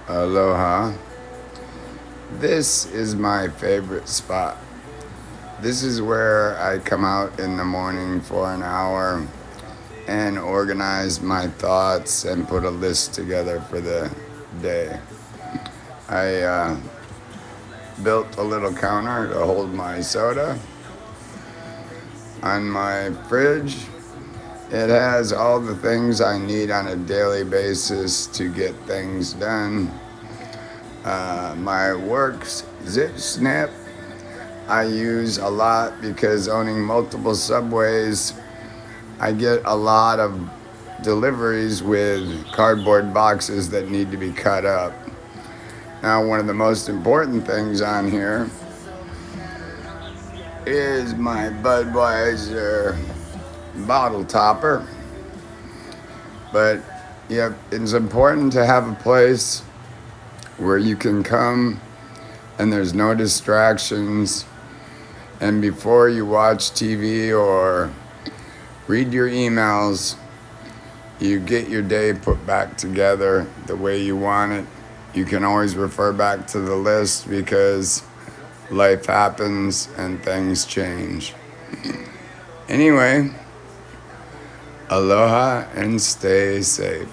Aloha. This is my favorite spot. This is where I come out in the morning for an hour and organize my thoughts and put a list together for the day. I built a little counter to hold my soda. On my fridge, it has all the things I need on a daily basis to get things done. My works zip snap I use a lot because owning multiple subways, I get a lot of deliveries with cardboard boxes that need to be cut up. Now, one of the most important things on here is my Budweiser bottle topper. But yeah, it's important to have a place where you can come and there's no distractions. And before you watch TV or read your emails, you get your day put back together the way you want it. You can always refer back to the list because life happens and things change. Anyway, aloha and stay safe.